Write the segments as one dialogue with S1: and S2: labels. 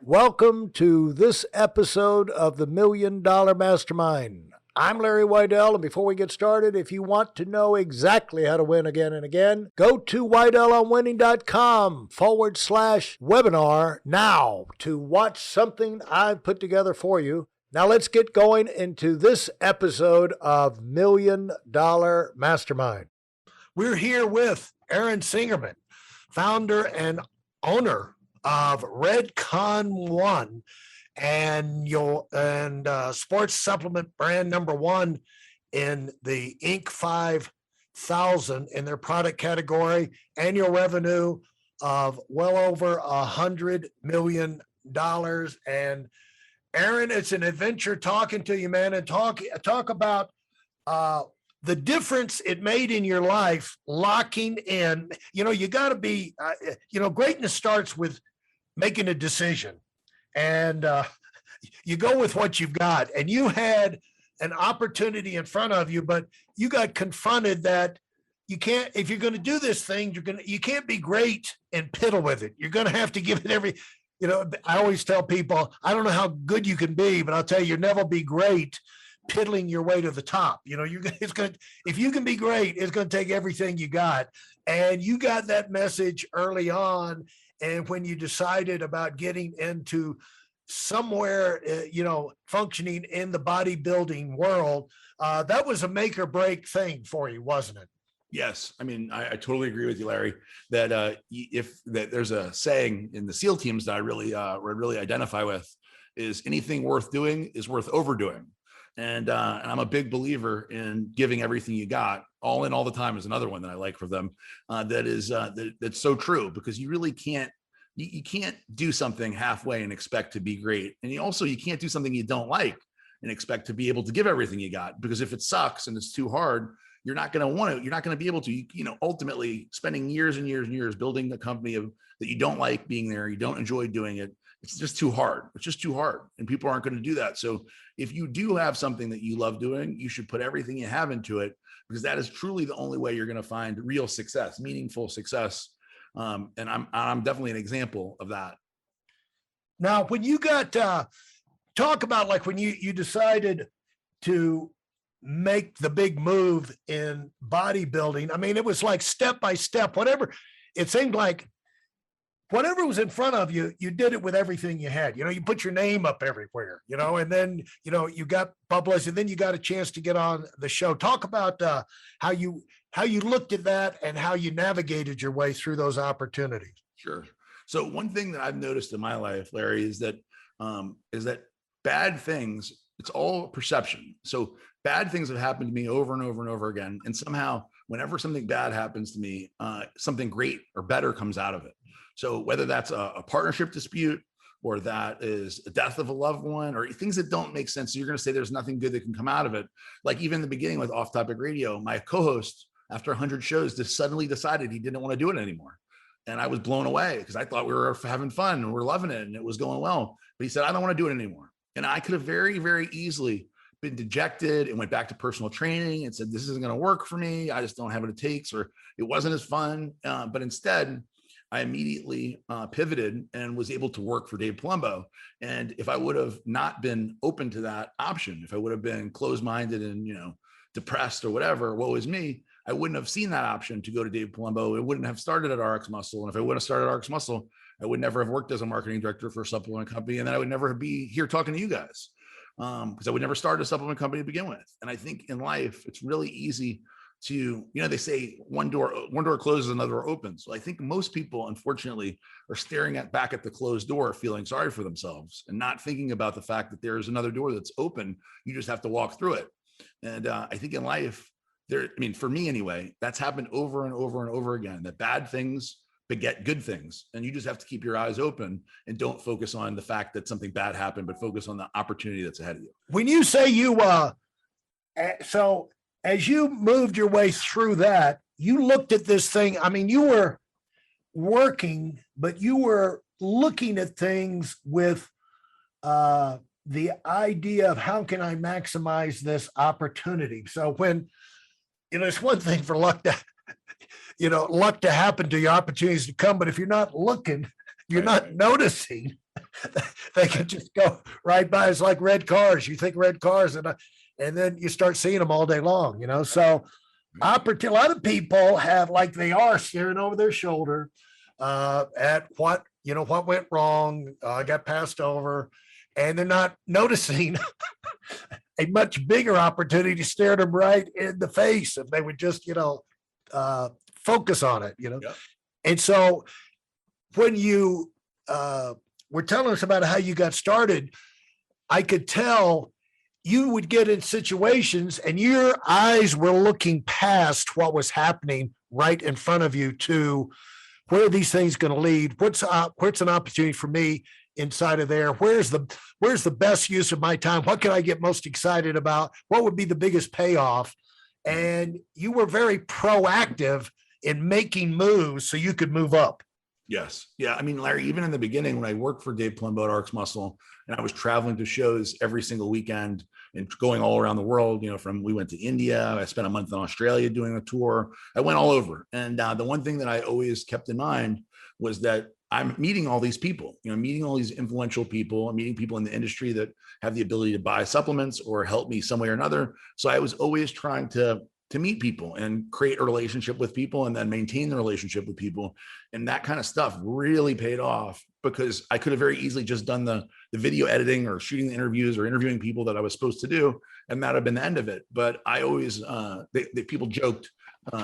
S1: Welcome to this episode of the $1 Million Mastermind. I'm Larry Weidel, and before we get started, if you want to know exactly how to win again and again, go to weidelonwinning.com/webinar now to watch something I've put together for you. Now let's get going into this episode of $1 Million Mastermind. We're here with Aaron Singerman, founder and owner of RedCon1 and sports supplement brand number one in the Inc. 5000 in their product category, annual revenue of well over $100 million. And Aaron, it's an adventure talking to you, man, and talk about the difference it made in your life, locking in. You got to be, greatness starts with making a decision, and you go with what you've got. And you had an opportunity in front of you, but you got confronted that you can't, if you're going to do this thing, you can't be great and piddle with it. You're going to have to give it I always tell people, I don't know how good you can be, but I'll tell you, never be great piddling your way to the top. If you can be great, it's going to take everything you got. And you got that message early on. And when you decided about getting into somewhere, functioning in the bodybuilding world, that was a make or break thing for you, wasn't it?
S2: Yes. I mean, I totally agree with you, Larry, that there's a saying in the SEAL teams that I really identify with is anything worth doing is worth overdoing. And I'm a big believer in giving everything you got. All in all the time is another one that I like for them. That's so true, because you really can't, you can't do something halfway and expect to be great. And you can't do something you don't like and expect to be able to give everything you got, because if it sucks and it's too hard, you're not going to be able to, ultimately spending years and years and years building a company that you don't like being there, you don't enjoy doing it. It's just too hard. It's just too hard. And people aren't going to do that. So if you do have something that you love doing, you should put everything you have into it, because that is truly the only way you're going to find real success, meaningful success. And I'm definitely an example of that.
S1: Now, when you got talk about like when you decided to make the big move in bodybuilding, I mean, it was like step by step, whatever. It seemed like whatever was in front of you, you did it with everything you had. You put your name up everywhere, and then, you got published, and then you got a chance to get on the show. Talk about how you looked at that and how you navigated your way through those opportunities.
S2: Sure. So one thing that I've noticed in my life, Larry, is that bad things, it's all perception. So bad things have happened to me over and over and over again. And somehow, whenever something bad happens to me, something great or better comes out of it. So whether that's a partnership dispute, or that is a death of a loved one, or things that don't make sense, so you're going to say there's nothing good that can come out of it. Like even in the beginning with Off Topic Radio, my co-host, after 100 shows, just suddenly decided he didn't want to do it anymore. And I was blown away, because I thought we were having fun and we were loving it and it was going well. But he said, I don't want to do it anymore. And I could have very, very easily been dejected and went back to personal training and said, this isn't going to work for me. I just don't have what it takes, or it wasn't as fun. But instead, I immediately pivoted and was able to work for Dave Palumbo. And if I would have not been open to that option, if I would have been closed-minded and, depressed or whatever, woe is me, I wouldn't have seen that option to go to Dave Palumbo. It wouldn't have started at RX Muscle. And if I wouldn't have started at RX Muscle, I would never have worked as a marketing director for a supplement company. And then I would never be here talking to you guys, because I would never start a supplement company to begin with. And I think in life, it's really easy to, they say one door closes, another door opens. So I think most people, unfortunately, are staring back at the closed door, feeling sorry for themselves and not thinking about the fact that there is another door that's open. You just have to walk through it. And I think in life, for me anyway, that's happened over and over and over again, that bad things beget good things. And you just have to keep your eyes open and don't focus on the fact that something bad happened, but focus on the opportunity that's ahead of you.
S1: When you say so as you moved your way through that, you looked at this thing. I mean, you were working, but you were looking at things with the idea of how can I maximize this opportunity? So when, it's one thing for luck to happen to you, opportunities to come, but if you're not looking, you're not noticing. they can just go right by. It's like red cars. You think red cars, and then you start seeing them all day long, you know? So a lot of people have, like, they are staring over their shoulder at what, you know, what went wrong, got passed over, and they're not noticing a much bigger opportunity to stare them right in the face if they would just, you know, focus on it, you know?
S2: Yep.
S1: And so when you were telling us about how you got started, I could tell you would get in situations and your eyes were looking past what was happening right in front of you to where are these things going to lead? What's an opportunity for me inside of there? Where's the best use of my time? What can I get most excited about? What would be the biggest payoff? And you were very proactive in making moves so you could move up.
S2: Yes. Yeah. I mean, Larry, even in the beginning, when I worked for Dave Palumbo at Arcs Muscle, and I was traveling to shows every single weekend and going all around the world, you know, we went to India, I spent a month in Australia doing a tour. I went all over. And the one thing that I always kept in mind was that I'm meeting all these people, you know, meeting all these influential people. I'm meeting people in the industry that have the ability to buy supplements or help me some way or another. So I was always trying to meet people and create a relationship with people and then maintain the relationship with people. And that kind of stuff really paid off, because I could have very easily just done the video editing or shooting the interviews or interviewing people that I was supposed to do, and that would have been the end of it. But I always, people joked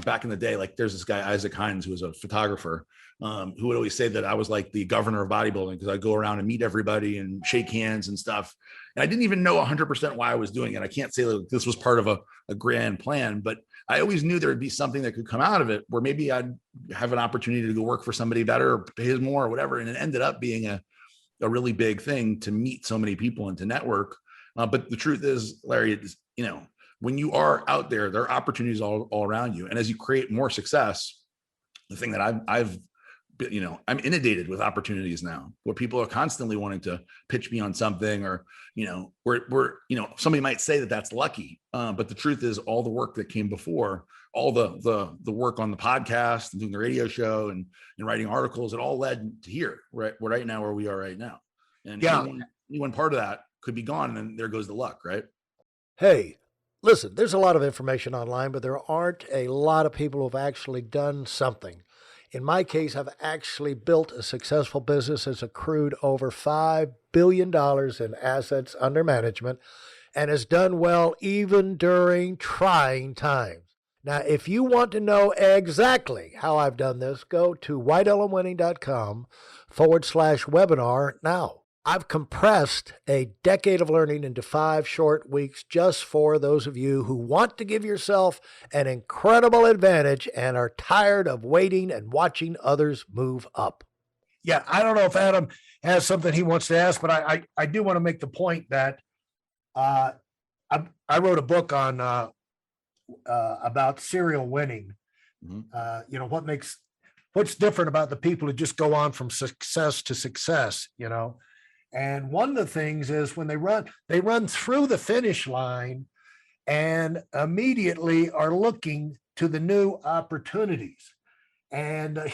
S2: back in the day, like there's this guy, Isaac Hines, who was a photographer, who would always say that I was like the governor of bodybuilding, because I'd go around and meet everybody and shake hands and stuff. And I didn't even know 100% why I was doing it. I can't say that this was part of a grand plan, but I always knew there would be something that could come out of it where maybe I'd have an opportunity to go work for somebody better or pay more or whatever. And it ended up being a really big thing to meet so many people and to network. But the truth is, Larry, you know, when you are out there, there are opportunities all around you. And as you create more success, the thing that I've you know, I'm inundated with opportunities now where people are constantly wanting to pitch me on something, or, you know, we're, you know, somebody might say that that's lucky. But the truth is all the work that came before, all the work on the podcast and doing the radio show and writing articles, it all led to here, right now, where we are right now. And
S1: Yeah.
S2: anyone part of that could be gone, and then there goes the luck, right?
S1: Hey, listen, there's a lot of information online, but there aren't a lot of people who've actually done something. In my case, I've actually built a successful business that's accrued over $5 billion in assets under management and has done well even during trying times. Now, if you want to know exactly how I've done this, go to weidelandwinning.com/webinar now. I've compressed a decade of learning into 5 short weeks just for those of you who want to give yourself an incredible advantage and are tired of waiting and watching others move up. Yeah, I don't know if Adam has something he wants to ask, but I do want to make the point that I wrote a book on about serial winning. You know, what's different about the people who just go on from success to success, you know? And one of the things is when they run through the finish line and immediately are looking to the new opportunities. And,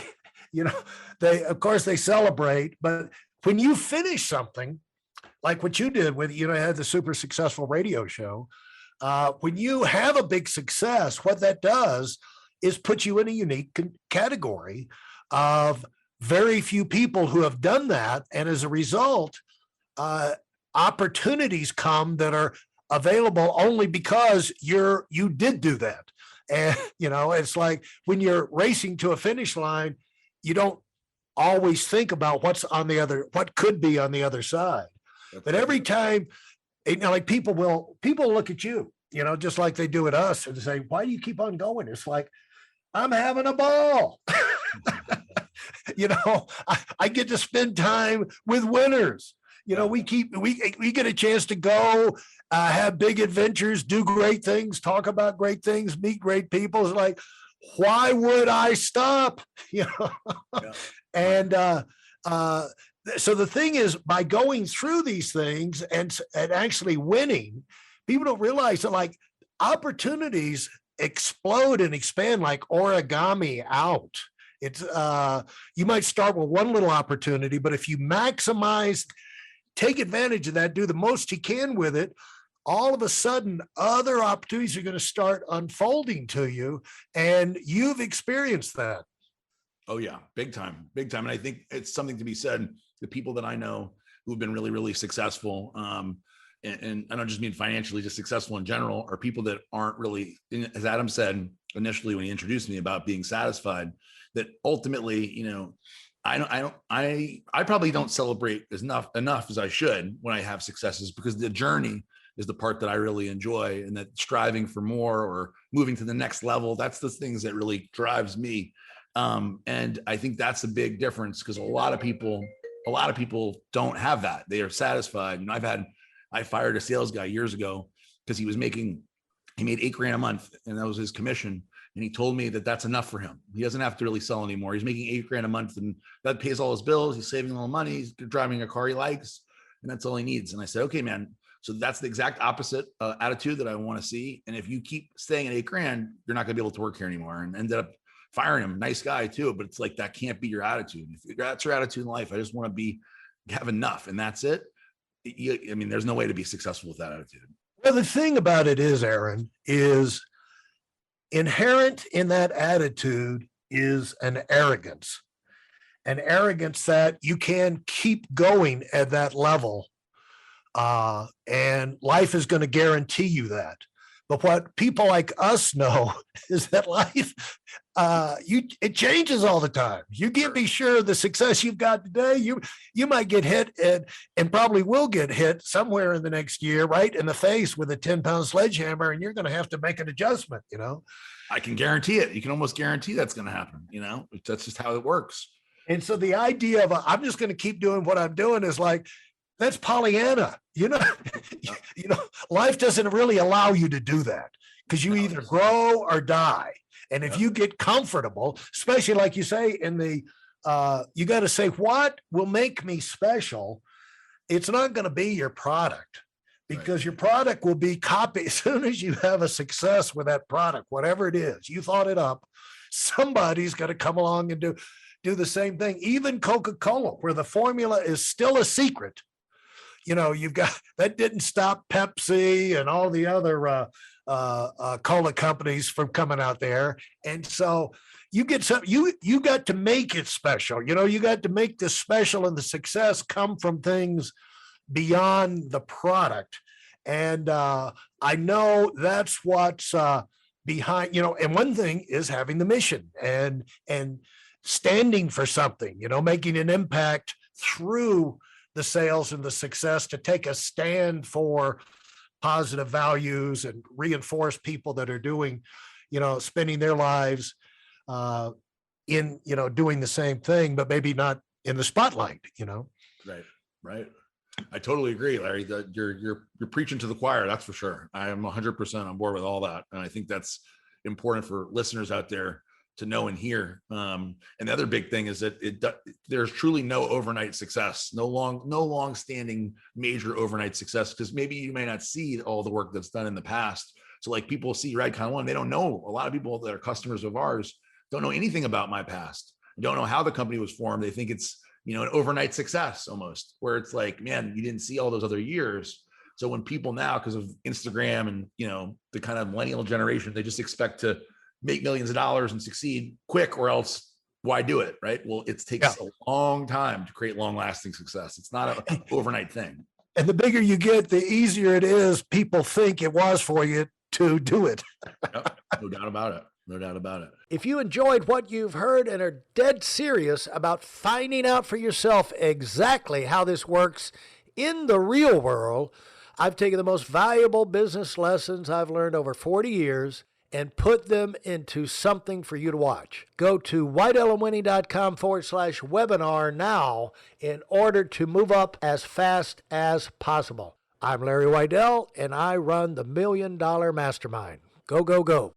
S1: you know, of course they celebrate, but when you finish something like what you did with, you know, had the super successful radio show, when you have a big success, what that does is put you in a unique category of very few people who have done that. And as a result, opportunities come that are available only because you did do that. And, you know, it's like when you're racing to a finish line, you don't always think about what could be on the other side. But every time, you know, like people look at you, you know, just like they do at us, and say, why do you keep on going? It's like, I'm having a ball. You know, I get to spend time with winners. You know, we get a chance to go have big adventures, do great things, talk about great things, meet great people. It's like, why would I stop? You know, yeah. And so the thing is, by going through these things and actually winning, people don't realize that, like, opportunities explode and expand like origami out. It's you might start with one little opportunity, but if you take advantage of that, do the most you can with it, all of a sudden other opportunities are going to start unfolding to you, and you've experienced that.
S2: Oh yeah, big time, big time. And I think it's something to be said. The people that I know who've been really, really successful, and I don't just mean financially, just successful in general, are people that aren't really, as Adam said initially when he introduced me about being satisfied, that ultimately, I probably don't celebrate enough as I should when I have successes, because the journey is the part that I really enjoy, and that striving for more or moving to the next level, that's the things that really drives me. And I think that's a big difference, because a lot of people don't have that. They are satisfied. I fired a sales guy years ago because he made $8,000 a month, and that was his commission. And he told me that that's enough for him. He doesn't have to really sell anymore. He's making $8,000 a month, and that pays all his bills. He's saving a little money. He's driving a car he likes, and that's all he needs. And I said, okay, man. So that's the exact opposite attitude that I want to see. And if you keep staying at $8,000, you're not going to be able to work here anymore. And ended up firing him. Nice guy too, but it's like, that can't be your attitude. If that's your attitude in life, I just want to have enough, and that's it. There's no way to be successful with that attitude.
S1: Well, the thing about it is, Aaron, is inherent in that attitude is an arrogance that you can keep going at that level. And life is going to guarantee you that. But what people like us know is that life, it changes all the time. You can't be sure the success you've got today. You might get hit and probably will get hit somewhere in the next year, right in the face with a 10-pound sledgehammer, and you're going to have to make an adjustment.
S2: I can guarantee it. You can almost guarantee that's going to happen. That's just how it works.
S1: And so the idea of I'm just going to keep doing what I'm doing is like, that's Pollyanna. Life doesn't really allow you to do that, because you either grow or die. And if you get comfortable, especially like you say you got to say, what will make me special? It's not going to be your product, because your product will be copied. As soon as you have a success with that product, whatever it is, you thought it up, somebody's going to come along and do the same thing. Even Coca-Cola, where the formula is still a secret. You've got, that didn't stop Pepsi and all the other cola companies from coming out there. And so you get you got to make it special. You got to make the special, and the success come from things beyond the product. And I know that's what's behind, and one thing is having the mission and standing for something, making an impact through the sales and the success, to take a stand for positive values and reinforce people that are doing, spending their lives in, doing the same thing, but maybe not in the spotlight,
S2: Right. I totally agree, Larry. That you're preaching to the choir. That's for sure. I am 100% on board with all that. And I think that's important for listeners out there to know and hear. And the other big thing is that there's truly no overnight success, no long standing major overnight success, because maybe you may not see all the work that's done in the past. So like, people see RedCon1, they don't know. A lot of people that are customers of ours don't know anything about my past, don't know how the company was formed. They think it's, an overnight success almost, where it's like, man, you didn't see all those other years. So when people now, because of Instagram and, the kind of millennial generation, they just expect to make millions of dollars and succeed quick, or else why do it? Right. Well, it takes a long time to create long lasting success. It's not an overnight thing.
S1: And the bigger you get, the easier it is. People think it was for you to do it.
S2: Yep, no doubt about it. No doubt about it.
S1: If you enjoyed what you've heard and are dead serious about finding out for yourself exactly how this works in the real world, I've taken the most valuable business lessons I've learned over 40 years and put them into something for you to watch. Go to weidelandwinning.com/webinar now in order to move up as fast as possible. I'm Larry Weidel, and I run the $1 Million Mastermind. Go, go, go.